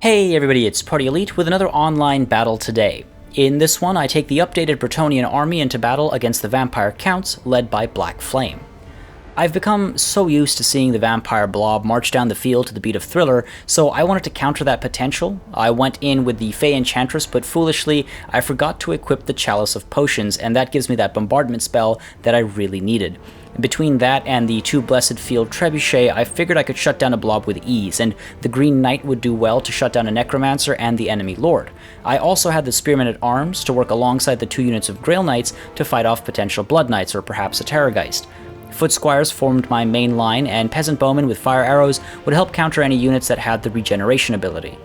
Hey everybody, it's PartyElite with another online battle today. In this one, I take the updated Bretonnian army into battle against the Vampire Counts, led by Blackflame. I've become so used to seeing the vampire blob march down the field to the beat of Thriller, so I wanted to counter that potential. I went in with the Fey Enchantress, but foolishly, I forgot to equip the Chalice of Potions, and that gives me that bombardment spell that I really needed. Between that and the two Blessed Field Trebuchet, I figured I could shut down a blob with ease, and the Green Knight would do well to shut down a Necromancer and the enemy Lord. I also had the Spearmen at Arms to work alongside the two units of Grail Knights to fight off potential Blood Knights or perhaps a Terrorgeist. Foot Squires formed my main line, and Peasant Bowmen with Fire Arrows would help counter any units that had the regeneration ability.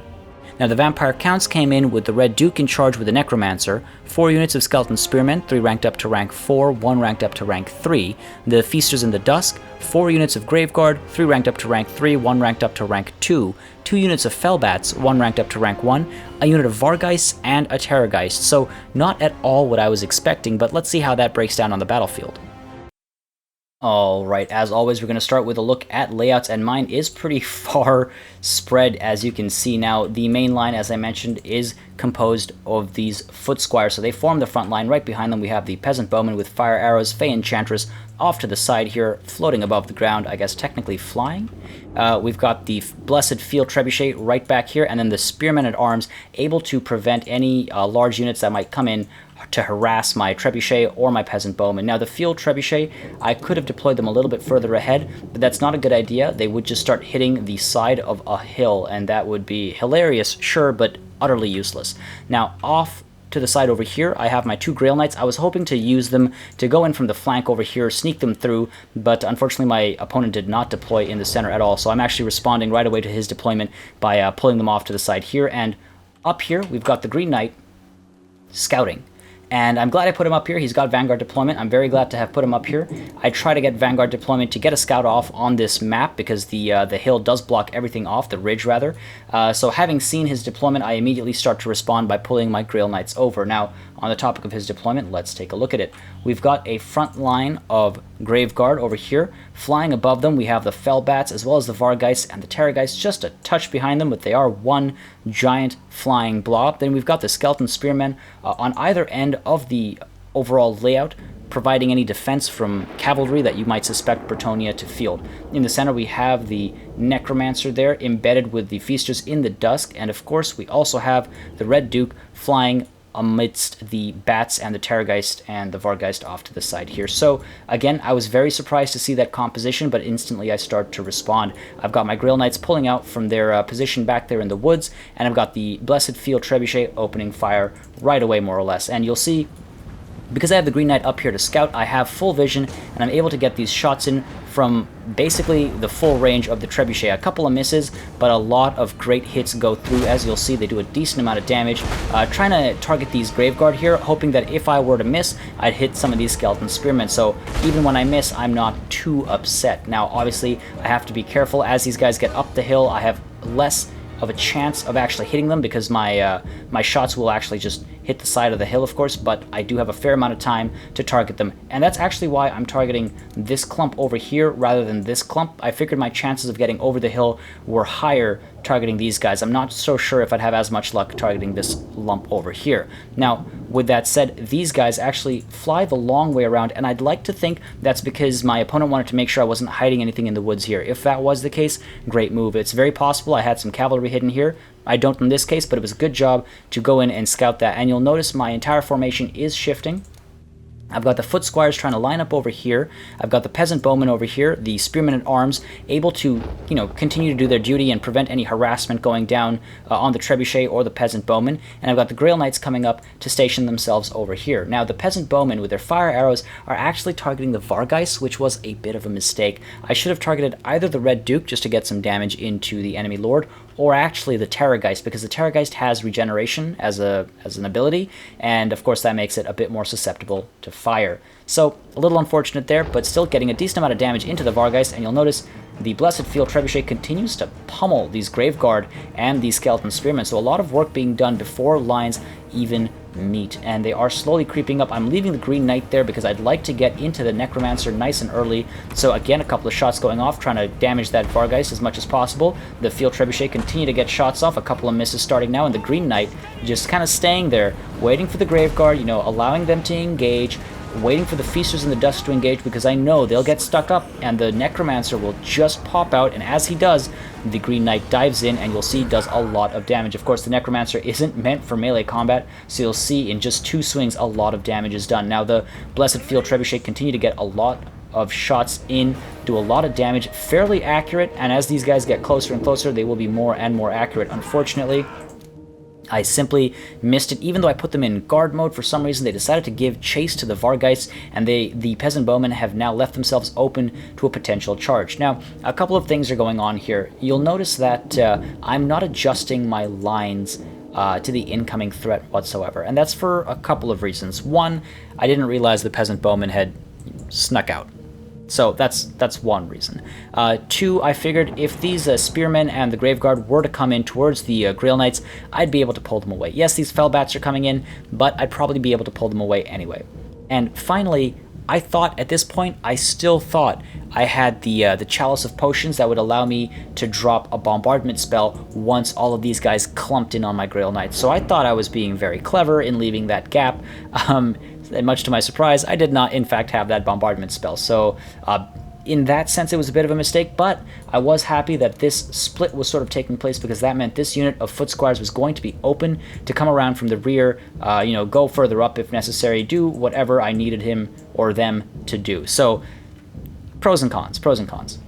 Now the Vampire Counts came in with the Red Duke in charge with the Necromancer, 4 units of Skeleton Spearmen, 3 ranked up to rank 4, 1 ranked up to rank 3, the Feasters in the Dusk, 4 units of Graveguard, 3 ranked up to rank 3, 1 ranked up to rank 2, 2 units of Fellbats, 1 ranked up to rank 1, a unit of Vargeists, and a Terrorgeist, so not at all what I was expecting, but let's see how that breaks down on the battlefield. Alright, as always, we're going to start with a look at layouts, and mine is pretty far spread, as you can see. Now, the main line, as I mentioned, is composed of these Foot Squires, so they form the front line. Right behind them, we have the Peasant Bowmen with Fire Arrows, Fey Enchantress off to the side here, floating above the ground, I guess technically flying. We've got the Blessed Field Trebuchet right back here, and then the Spearmen at Arms, able to prevent any large units that might come in to harass my Trebuchet or my Peasant Bowman. Now, the Field Trebuchet, I could have deployed them a little bit further ahead, but that's not a good idea. They would just start hitting the side of a hill, and that would be hilarious, sure, but utterly useless. Now, off to the side over here, I have my 2 Grail Knights. I was hoping to use them to go in from the flank over here, sneak them through, but unfortunately my opponent did not deploy in the center at all, so I'm actually responding right away to his deployment by pulling them off to the side here. And up here, we've got the Green Knight scouting. And I'm glad I put him up here. He's got Vanguard deployment. I'm very glad to have put him up here. I try to get Vanguard deployment to get a scout off on this map because the hill does block everything off, the ridge rather. So having seen his deployment, I immediately start to respond by pulling my Grail Knights over. Now, on the topic of his deployment, let's take a look at it. We've got a front line of Graveguard over here. Flying above them, we have the Fellbats as well as the Vargeists and the Terrorgeists just a touch behind them, but they are one giant flying blob. Then we've got the Skeleton Spearmen on either end of the overall layout, providing any defense from cavalry that you might suspect Bretonnia to field. In the center, we have the Necromancer there, embedded with the Feasters in the Dusk, and of course, we also have the Red Duke flying amidst the Bats and the Terrorgeist and the Vargeist off to the side here. So again, I was very surprised to see that composition, but instantly I start to respond. I've got my Grail Knights pulling out from their position back there in the woods, and I've got the Blessed Field Trebuchet opening fire right away, more or less. And you'll see, because I have the Green Knight up here to scout, I have full vision, and I'm able to get these shots in from basically the full range of the Trebuchet. A couple of misses, but a lot of great hits go through. As you'll see, they do a decent amount of damage. Trying to target these Graveguard here, hoping that if I were to miss, I'd hit some of these Skeleton Spearmen. So even when I miss, I'm not too upset. Now, obviously, I have to be careful. As these guys get up the hill, I have less of a chance of actually hitting them because my my shots will actually just hit the side of the hill, of course, but I do have a fair amount of time to target them, and that's actually why I'm targeting this clump over here rather than this clump. I figured my chances of getting over the hill were higher targeting these guys. I'm not so sure if I'd have as much luck targeting this lump over here. Now, with that said, these guys actually fly the long way around, and I'd like to think that's because my opponent wanted to make sure I wasn't hiding anything in the woods here. If that was the case, great move. It's very possible I had some cavalry hidden here. I don't in this case, but it was a good job to go in and scout that. And you'll notice my entire formation is shifting. I've got the Foot Squires trying to line up over here. I've got the Peasant Bowmen over here, the Spearmen at Arms, able to, continue to do their duty and prevent any harassment going down on the Trebuchet or the Peasant Bowmen. And I've got the Grail Knights coming up to station themselves over here. Now, the Peasant Bowmen with their Fire Arrows are actually targeting the Vargeists, which was a bit of a mistake. I should have targeted either the Red Duke just to get some damage into the enemy Lord, or actually the Terrorgeist, because the Terrorgeist has regeneration as an ability, and of course that makes it a bit more susceptible to fire. So a little unfortunate there, but still getting a decent amount of damage into the Vargeist, and you'll notice the Blessed Field Trebuchet continues to pummel these Graveguard and these Skeleton Spearmen, so a lot of work being done before lines even meat, and they are slowly creeping up. I'm leaving the Green Knight there because I'd like to get into the Necromancer nice and early. So again, a couple of shots going off, trying to damage that Vargeist as much as possible. The Field Trebuchet continue to get shots off, a couple of misses starting now, and the Green Knight just kind of staying there, waiting for the Graveguard, you know, allowing them to engage, waiting for the Feasters in the Dusk to engage, because I know they'll get stuck up and the Necromancer will just pop out, and as he does, the Green Knight dives in and you'll see does a lot of damage. Of course, the Necromancer isn't meant for melee combat, so you'll see in just 2 swings a lot of damage is done. Now the Blessed Field Trebuchet continue to get a lot of shots in, do a lot of damage, fairly accurate, and as these guys get closer and closer, they will be more and more accurate. Unfortunately, I simply missed it. Even though I put them in guard mode, for some reason they decided to give chase to the Vargeist, and the Peasant Bowmen have now left themselves open to a potential charge. Now, a couple of things are going on here. You'll notice that I'm not adjusting my lines to the incoming threat whatsoever, and that's for a couple of reasons. One, I didn't realize the Peasant Bowmen had snuck out. So that's one reason. 2, I figured if these Spearmen and the Graveguard were to come in towards the Grail Knights, I'd be able to pull them away. Yes, these Fellbats are coming in, but I'd probably be able to pull them away anyway. And finally, I thought at this point, I still thought I had the Chalice of Potions that would allow me to drop a bombardment spell once all of these guys clumped in on my Grail Knights. So I thought I was being very clever in leaving that gap. And much to my surprise, I did not, in fact, have that bombardment spell. So, in that sense, it was a bit of a mistake, but I was happy that this split was sort of taking place, because that meant this unit of Foot Squires was going to be open to come around from the rear, you know, go further up if necessary, do whatever I needed him or them to do. So, pros and cons, pros and cons.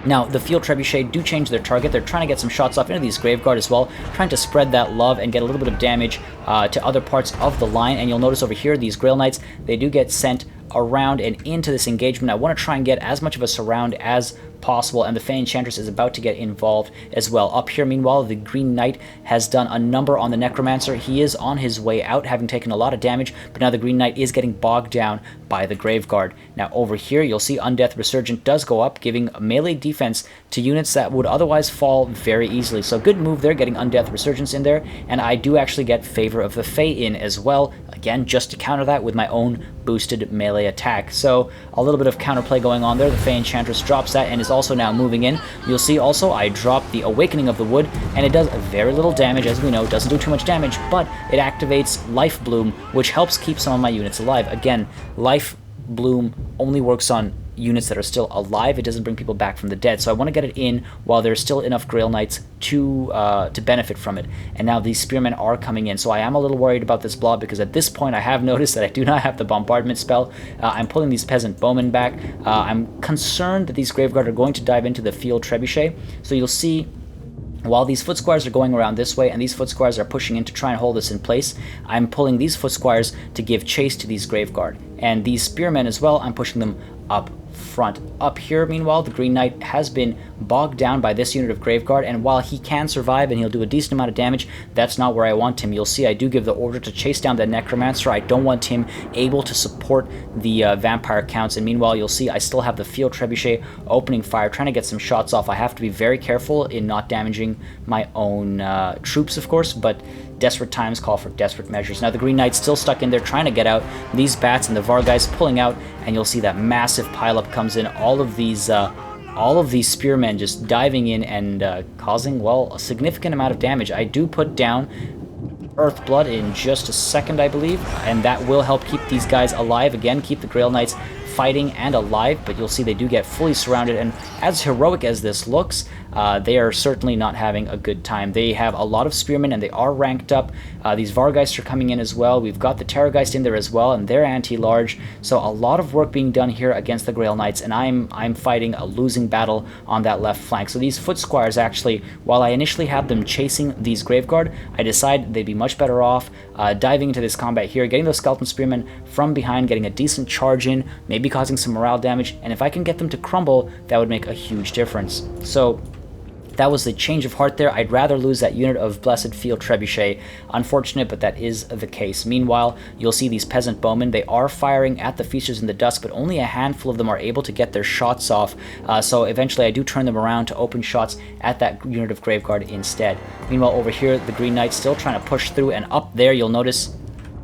Now, the Field Trebuchet do change their target. They're trying to get some shots off into these Graveguard as well, trying to spread that love and get a little bit of damage to other parts of the line. And you'll notice over here, these Grail Knights, they do get sent around and into this engagement. I want to try and get as much of a surround as possible, and the Fey Enchantress is about to get involved as well. Up here, meanwhile, the Green Knight has done a number on the Necromancer. He is on his way out, having taken a lot of damage, but now the Green Knight is getting bogged down by the Graveguard. Now, over here, you'll see Undeath Resurgent does go up, giving melee defense to units that would otherwise fall very easily. So good move there, getting Undeath Resurgence in there, and I do actually get Favor of the Fey in as well, again, just to counter that with my own boosted melee attack. So a little bit of counterplay going on there. The Fey Enchantress drops that and is also now moving in. You'll see also I drop the Awakening of the Wood, and it does very little damage, as we know. It doesn't do too much damage, but it activates Life Bloom, which helps keep some of my units alive. Again, Life Bloom only works on units that are still alive. It doesn't bring people back from the dead, so I want to get it in while there's still enough Grail Knights to benefit from it. And now these Spearmen are coming in, so I am a little worried about this blob, because at this point I have noticed that I do not have the bombardment spell. I'm pulling these Peasant Bowmen back. I'm concerned that these Graveguard are going to dive into the Field Trebuchet, so you'll see while these Foot Squires are going around this way and these Foot Squires are pushing in to try and hold us in place, I'm pulling these Foot Squires to give chase to these Graveguard. And these Spearmen as well, I'm pushing them up front. Up here, meanwhile, the Green Knight has been bogged down by this unit of Graveguard, and while he can survive and he'll do a decent amount of damage, that's not where I want him. You'll see I do give the order to chase down that Necromancer. I don't want him able to support the Vampire counts, and meanwhile, you'll see I still have the Field Trebuchet opening fire, trying to get some shots off. I have to be very careful in not damaging my own troops, of course, but desperate times call for desperate measures. Now the Green Knight's still stuck in there trying to get out. These bats and the Vargeist pulling out, and you'll see that massive pileup comes in. All of these spearmen just diving in and causing, well, a significant amount of damage. I do put down Earthblood in just a second, I believe, and that will help keep these guys alive. Again, keep the Grail Knights fighting and alive, but you'll see they do get fully surrounded, and as heroic as this looks, they are certainly not having a good time. They have a lot of spearmen and they are ranked up. These Vargeists are coming in as well. We've got the Terrorgeist in there as well, and they're anti-large, so a lot of work being done here against the Grail Knights, and I'm fighting a losing battle on that left flank. So these Foot Squires, actually, while I initially had them chasing these Graveguard, I decided they'd be much better off diving into this combat here, getting those Skeleton Spearmen from behind, getting a decent charge in, maybe causing some morale damage, and if I can get them to crumble, that would make a huge difference. So that was the change of heart there. I'd rather lose that unit of Blessed Field Trebuchet. Unfortunate, but that is the case. Meanwhile, you'll see these Peasant Bowmen. They are firing at the Feasters in the Dusk, but only a handful of them are able to get their shots off. So eventually I do turn them around to open shots at that unit of Graveguard instead. Meanwhile, over here, the Green Knight's still trying to push through, and up there you'll notice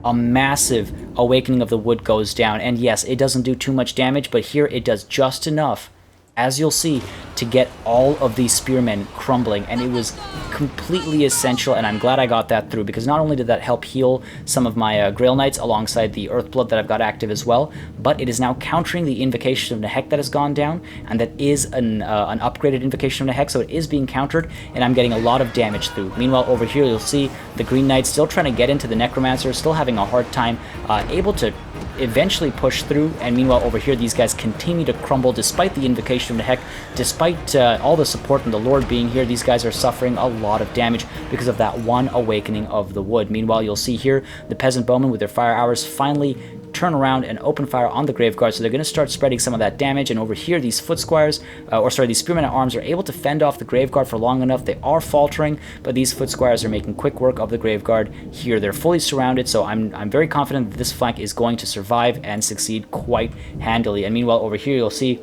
a massive Awakening of the Wood goes down. And yes, it doesn't do too much damage, but here it does just enough, as you'll see, to get all of these spearmen crumbling, and it was completely essential, and I'm glad I got that through, because not only did that help heal some of my Grail Knights alongside the Earthblood that I've got active as well, but it is now countering the Invocation of Nehek that has gone down, and that is an upgraded Invocation of Nehek, so it is being countered, and I'm getting a lot of damage through. Meanwhile, over here you'll see the Green Knights still trying to get into the Necromancer, still having a hard time, able to eventually push through, and meanwhile over here these guys continue to crumble despite the Invocation of Nehek, despite all the support and the Lord being here. These guys are suffering a lot of damage because of that one Awakening of the Wood. Meanwhile, you'll see here the Peasant Bowmen with their fire arrows finally turn around and open fire on the Graveguard, so they're going to start spreading some of that damage, and over here these Foot Squires, these Spearmen at Arms are able to fend off the Graveguard for long enough. They are faltering, but these Foot Squires are making quick work of the Graveguard here. They're fully surrounded, so I'm very confident that this flank is going to survive and succeed quite handily. And meanwhile over here you'll see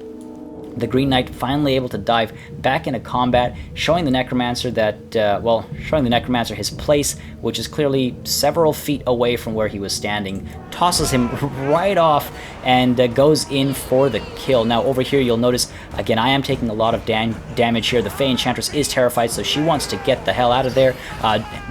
the Green Knight finally able to dive back into combat, showing the Necromancer that, showing the Necromancer his place, which is clearly several feet away from where he was standing, tosses him right off, and goes in for the kill. Now over here you'll notice, again, I am taking a lot of damage here. The Fey Enchantress is terrified, so she wants to get the hell out of there.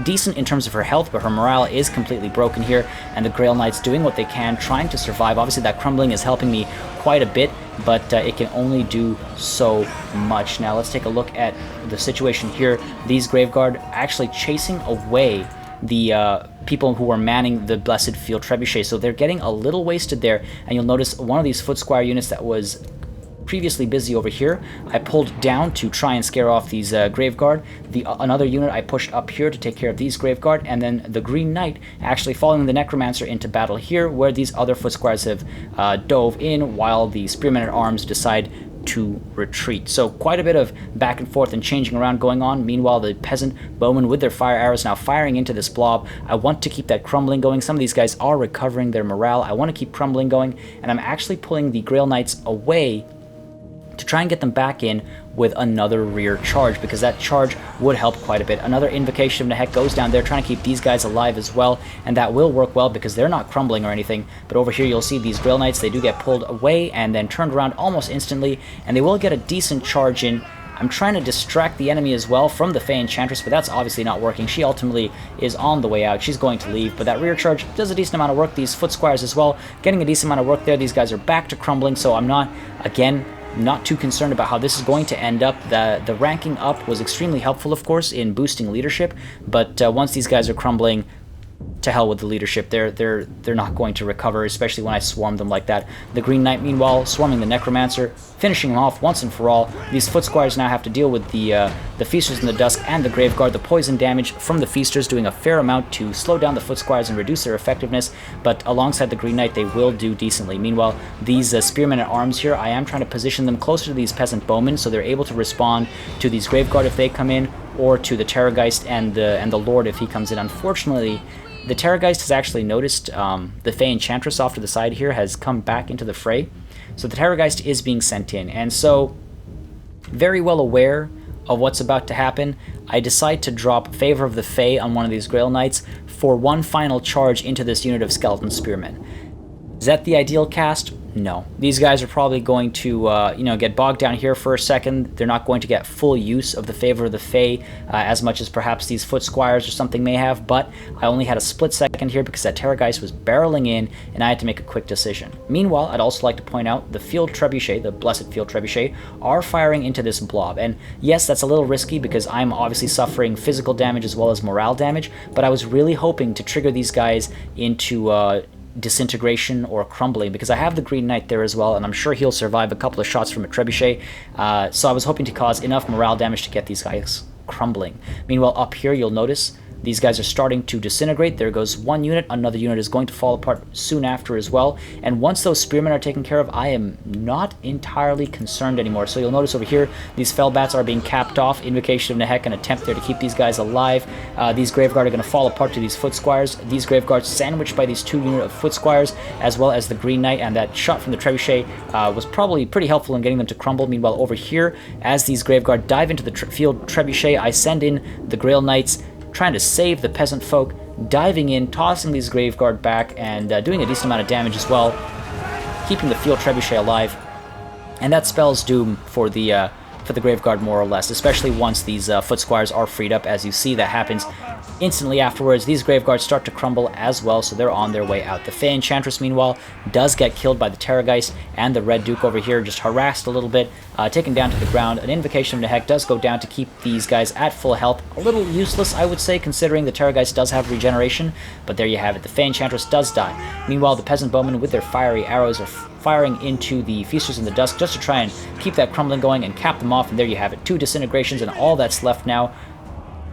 Decent in terms of her health, but her morale is completely broken here, and the Grail Knights doing what they can, trying to survive. Obviously that crumbling is helping me quite a bit, but it can only do so much. Now let's take a look at the situation here. These Graveguard actually chasing away the people who are manning the Blessed Field Trebuchet, so they're getting a little wasted there, and you'll notice one of these Foot Squire units that was previously busy over here, I pulled down to try and scare off these Graveguard. Another unit I pushed up here to take care of these Graveguard, and then the Green Knight actually following the Necromancer into battle here, where these other Foot Squires have dove in, while the Spearmen at Arms decide to retreat. So quite a bit of back and forth and changing around going on. Meanwhile, the Peasant Bowmen with their fire arrows now firing into this blob. I want to keep that crumbling going. Some of these guys are recovering their morale. I want to keep crumbling going, and I'm actually pulling the Grail Knights away to try and get them back in with another rear charge, because that charge would help quite a bit. Another Invocation of Nehek goes down there, trying to keep these guys alive as well, and that will work well because they're not crumbling or anything. But over here you'll see these Grail Knights, they do get pulled away and then turned around almost instantly, and they will get a decent charge in. I'm trying to distract the enemy as well from the Fey Enchantress, but that's obviously not working. She ultimately is on the way out. She's going to leave, but that rear charge does a decent amount of work. These Foot Squires as well, getting a decent amount of work there. These guys are back to crumbling, so I'm not, again, not too concerned about how this is going to end up. The ranking up was extremely helpful, of course, in boosting leadership, but once these guys are crumbling, to hell with the leadership. They're not going to recover, especially when I swarm them like that. The Green Knight, meanwhile, swarming the Necromancer, finishing him off once and for all. These Foot Squires now have to deal with the Feasters in the Dusk and the Graveguard. The poison damage from the Feasters doing a fair amount to slow down the Foot Squires and reduce their effectiveness, but alongside the Green Knight, they will do decently. Meanwhile, these Spearmen at Arms here, I am trying to position them closer to these Peasant Bowmen, so they're able to respond to these Graveguard if they come in, or to the Terrorgeist and the Lord if he comes in. Unfortunately, the Terrorgeist has actually noticed the Fey Enchantress off to the side here has come back into the fray. So the Terrorgeist is being sent in. And so, very well aware of what's about to happen, I decide to drop Favor of the Fey on one of these Grail Knights for one final charge into this unit of Skeleton Spearmen. Is that the ideal cast? No. These guys are probably going to, get bogged down here for a second. They're not going to get full use of the Favor of the Fey as much as perhaps these Foot Squires or something may have, but I only had a split second here because that Terrorgeist was barreling in, and I had to make a quick decision. Meanwhile, I'd also like to point out the Field Trebuchet, the Blessed Field Trebuchet, are firing into this blob. And yes, that's a little risky because I'm obviously suffering physical damage as well as morale damage, but I was really hoping to trigger these guys into disintegration or crumbling, because I have the Green Knight there as well, and I'm sure he'll survive a couple of shots from a trebuchet, so I was hoping to cause enough morale damage to get these guys crumbling. Meanwhile, up here you'll notice these guys are starting to disintegrate. There goes one unit, another unit is going to fall apart soon after as well, and once those Spearmen are taken care of, I am not entirely concerned anymore. So you'll notice over here, these Fellbats are being capped off. Invocation of Nehek, an attempt there to keep these guys alive. These Graveguard are going to fall apart to these Foot Squires. These Graveguards sandwiched by these two units of Foot Squires, as well as the Green Knight, and that shot from the Trebuchet was probably pretty helpful in getting them to crumble. Meanwhile, over here, as these Graveguard dive into the Field Trebuchet, I send in the Grail Knights, trying to save the peasant folk, diving in, tossing these Graveguard back, and doing a decent amount of damage as well, keeping the field trebuchet alive. And that spells doom for the Graveguard more or less, especially once these foot squires are freed up. As you see, that happens instantly afterwards. These Graveguards start to crumble as well, so they're on their way out. The Fey Enchantress, meanwhile, does get killed by the Terrorgeist, and the Red Duke over here just harassed a little bit, taken down to the ground. An Invocation of Nehek does go down to keep these guys at full health. A little useless, I would say, considering the Terrorgeist does have regeneration, but there you have it. The Fey Enchantress does die. Meanwhile, the Peasant Bowmen with their fiery arrows are firing into the Feasters in the Dusk just to try and keep that crumbling going and cap them off, and there you have it. 2 disintegrations, and all that's left now,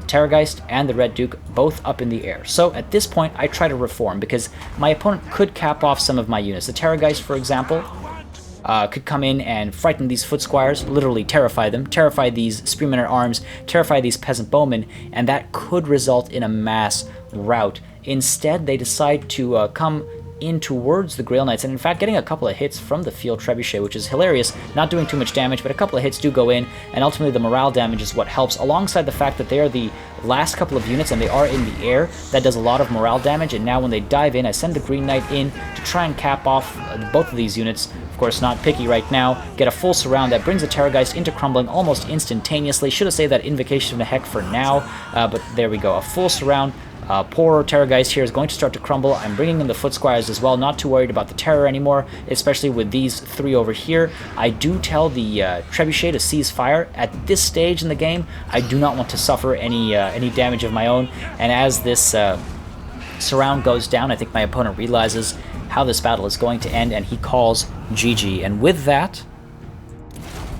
Terrorgeist and the Red Duke both up in the air. So at this point, I try to reform, because my opponent could cap off some of my units. The Terrorgeist, for example, could come in and frighten these foot squires, literally terrify them, terrify these spearmen at arms, terrify these peasant bowmen, and that could result in a mass rout. Instead, they decide to come in towards the Grail Knights, and in fact getting a couple of hits from the field trebuchet, which is hilarious, not doing too much damage, but a couple of hits do go in, and ultimately the morale damage is what helps, alongside the fact that they are the last couple of units and they are in the air. That does a lot of morale damage, and now when they dive in, I send the Green Knight in to try and cap off both of these units. Of course, not picky right now. Get a full surround that brings the Terrorgeist into crumbling almost instantaneously. Should have saved that Invocation of Nehek for now, but there we go, a full surround. Poor Terrorgeist here is going to start to crumble. I'm bringing in the Foot Squires as well, not too worried about the Terror anymore, especially with these 3 over here. I do tell the Trebuchet to cease fire. At this stage in the game, I do not want to suffer any damage of my own, and as this surround goes down, I think my opponent realizes how this battle is going to end, and he calls GG, and with that,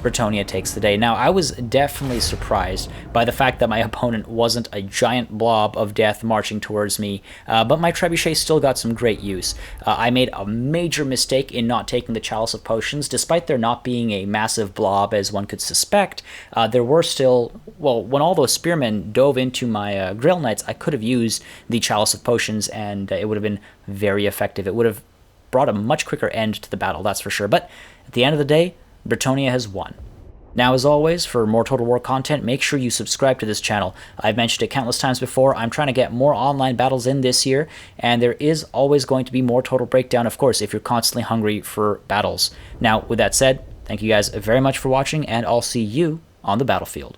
Bretonnia takes the day. Now, I was definitely surprised by the fact that my opponent wasn't a giant blob of death marching towards me, but my Trebuchet still got some great use. I made a major mistake in not taking the Chalice of Potions. Despite there not being a massive blob as one could suspect, there were still, well, when all those spearmen dove into my Grail Knights, I could have used the Chalice of Potions, and it would have been very effective. It would have brought a much quicker end to the battle, that's for sure. But at the end of the day, Bretonnia has won. Now, as always, for more Total War content, make sure you subscribe to this channel. I've mentioned it countless times before, I'm trying to get more online battles in this year, and there is always going to be more Total Breakdown, of course, if you're constantly hungry for battles. Now, with that said, thank you guys very much for watching, and I'll see you on the battlefield.